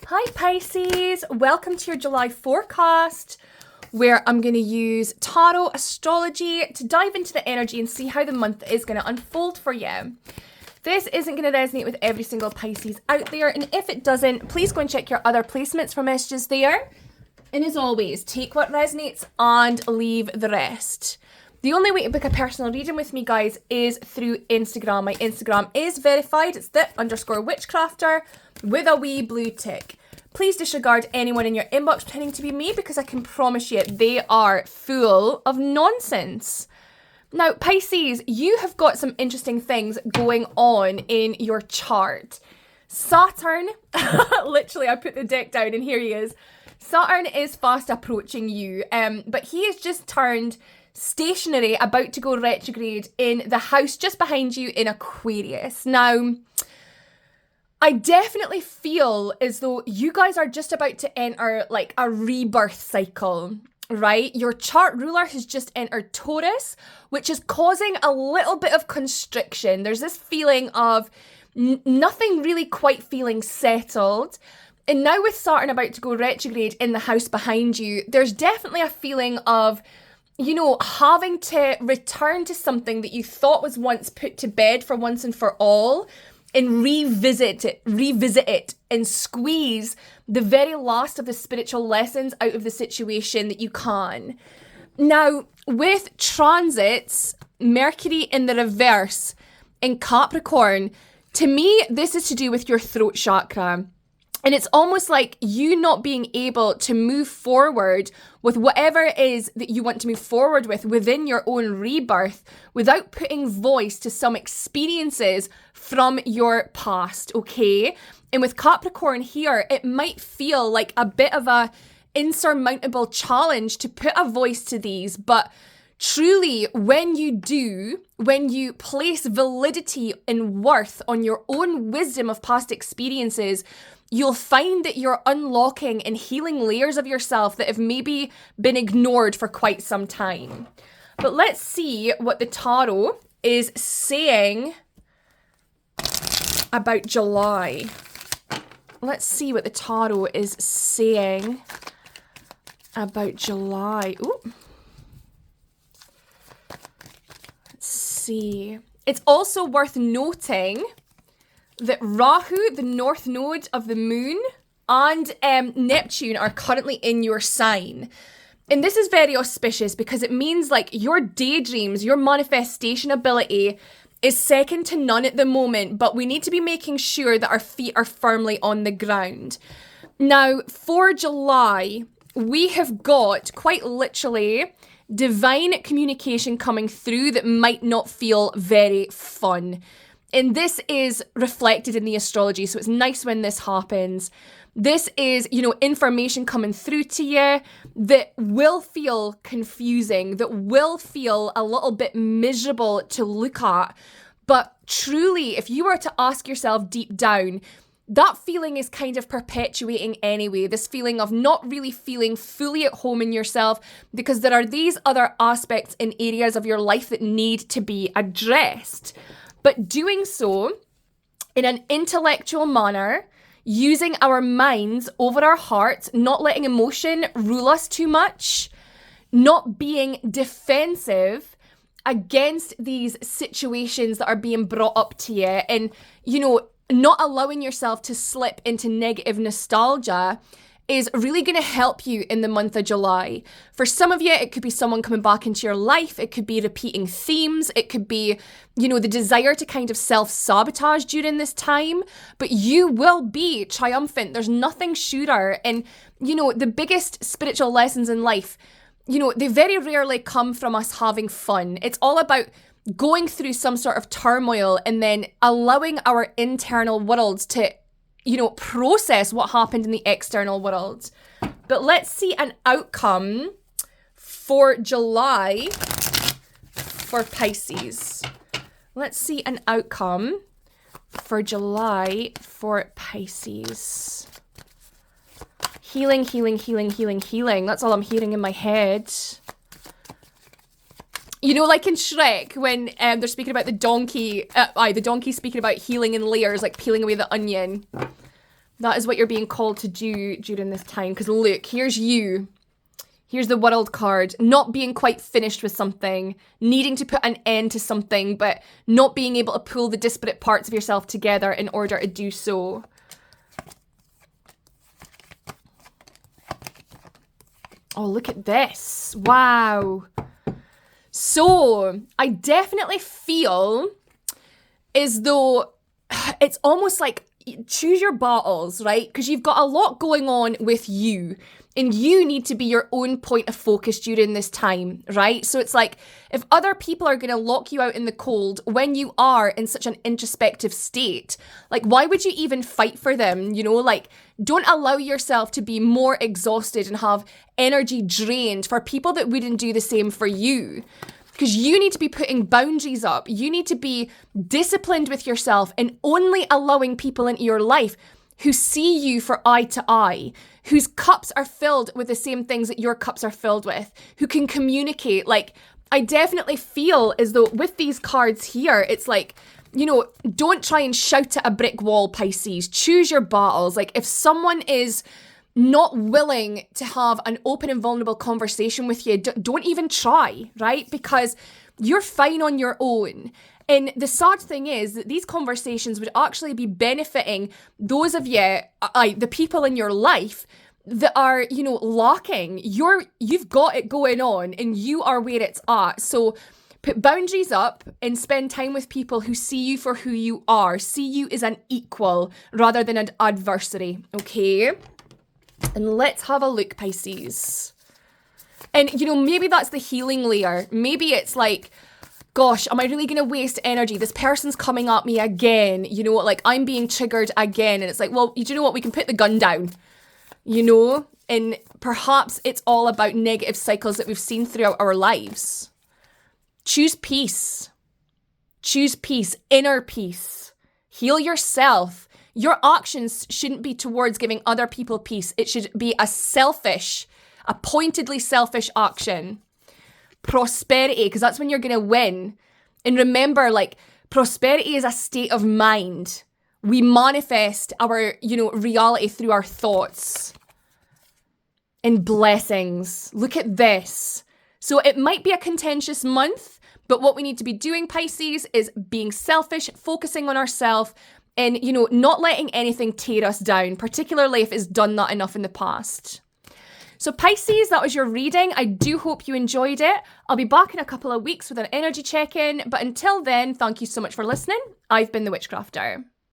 Hi Pisces, welcome to your July forecast where I'm going to use tarot astrology to dive into the energy and see how the month is going to unfold for you. This isn't going to resonate with every single Pisces out there, and if it doesn't, please go and check your other placements for messages there. And as always, take what resonates and leave the rest. The only way to book a personal reading with me, guys, is through Instagram. My Instagram is verified. It's the_witchcrafter with a wee blue tick. Please disregard anyone in your inbox pretending to be me because I can promise you they are full of nonsense. Now, Pisces, you have got some interesting things going on in your chart. Saturn, literally, I put the deck down and here he is. Saturn is fast approaching you, but he has just turned stationary, about to go retrograde in the house just behind you in Aquarius. Now, I definitely feel as though you guys are just about to enter like a rebirth cycle, right? Your chart ruler has just entered Taurus, which is causing a little bit of constriction. There's this feeling of nothing really quite feeling settled. And now with Saturn about to go retrograde in the house behind you, there's definitely a feeling of, you know, having to return to something that you thought was once put to bed for once and for all and revisit it and squeeze the very last of the spiritual lessons out of the situation that you can. Now, with transits, Mercury in the reverse in Capricorn, to me, this is to do with your throat chakra. And it's almost like you not being able to move forward with whatever it is that you want to move forward with within your own rebirth without putting voice to some experiences from your past, okay? And with Capricorn here, it might feel like a bit of a insurmountable challenge to put a voice to these, but truly, when you place validity and worth on your own wisdom of past experiences, you'll find that you're unlocking and healing layers of yourself that have maybe been ignored for quite some time. But let's see what the tarot is saying about July. Let's see what the tarot is saying about July. Ooh. Let's see. It's also worth noting that Rahu, the north node of the moon, and Neptune are currently in your sign. And this is very auspicious because it means like your daydreams, your manifestation ability is second to none at the moment, but we need to be making sure that our feet are firmly on the ground. Now, for July, we have got quite literally divine communication coming through that might not feel very fun. And this is reflected in the astrology, so it's nice when this happens. This is, you know, information coming through to you that will feel confusing, that will feel a little bit miserable to look at. But truly, if you were to ask yourself deep down, that feeling is kind of perpetuating anyway, this feeling of not really feeling fully at home in yourself because there are these other aspects and areas of your life that need to be addressed. But doing so in an intellectual manner, using our minds over our hearts, not letting emotion rule us too much, not being defensive against these situations that are being brought up to you, and, you know, not allowing yourself to slip into negative nostalgia is really going to help you in the month of July. For some of you, it could be someone coming back into your life. It could be repeating themes. It could be, you know, the desire to kind of self-sabotage during this time. But you will be triumphant. There's nothing surer. And, you know, the biggest spiritual lessons in life, you know, they very rarely come from us having fun. It's all about going through some sort of turmoil and then allowing our internal worlds to, you know, process what happened in the external world. But let's see an outcome for July for Pisces. Let's see an outcome for July for Pisces. Healing, healing, healing, healing, healing. That's all I'm hearing in my head. You know, like in Shrek, when they're speaking about the donkey, the donkey speaking about healing in layers, like peeling away the onion. That is what you're being called to do during this time. Because look, here's you. Here's the World card. Not being quite finished with something. Needing to put an end to something, but not being able to pull the disparate parts of yourself together in order to do so. Oh, look at this. Wow. So, I definitely feel as though it's almost like choose your battles, right? Because you've got a lot going on with you. And you need to be your own point of focus during this time, right? So it's like, if other people are going to lock you out in the cold when you are in such an introspective state, like, why would you even fight for them? You know, like, don't allow yourself to be more exhausted and have energy drained for people that wouldn't do the same for you. Because you need to be putting boundaries up. You need to be disciplined with yourself and only allowing people into your life who see you for eye to eye, whose cups are filled with the same things that your cups are filled with, who can communicate. Like, I definitely feel as though with these cards here, it's like, you know, don't try and shout at a brick wall, Pisces. Choose your battles. Like, if someone is not willing to have an open and vulnerable conversation with you, don't even try, right? Because you're fine on your own. And the sad thing is that these conversations would actually be benefiting those of you, the people in your life that are, you know, lacking. You've got it going on and you are where it's at. So put boundaries up and spend time with people who see you for who you are, see you as an equal rather than an adversary, okay? And let's have a look, Pisces. And, you know, maybe that's the healing layer. Maybe it's like, gosh, am I really going to waste energy? This person's coming at me again. You know, like, I'm being triggered again. And it's like, well, you know what? We can put the gun down, you know? And perhaps it's all about negative cycles that we've seen throughout our lives. Choose peace. Choose peace, inner peace. Heal yourself. Your actions shouldn't be towards giving other people peace. It should be a selfish, a pointedly selfish action. Prosperity, because that's when you're going to win. And remember, like, prosperity is a state of mind. We manifest our, you know, reality through our thoughts. And blessings. Look at this. So it might be a contentious month, but what we need to be doing, Pisces, is being selfish, focusing on ourselves, and, you know, not letting anything tear us down, particularly if it's done that enough in the past. So Pisces, that was your reading. I do hope you enjoyed it. I'll be back in a couple of weeks with an energy check-in. But until then, thank you so much for listening. I've been the Witchcrafter.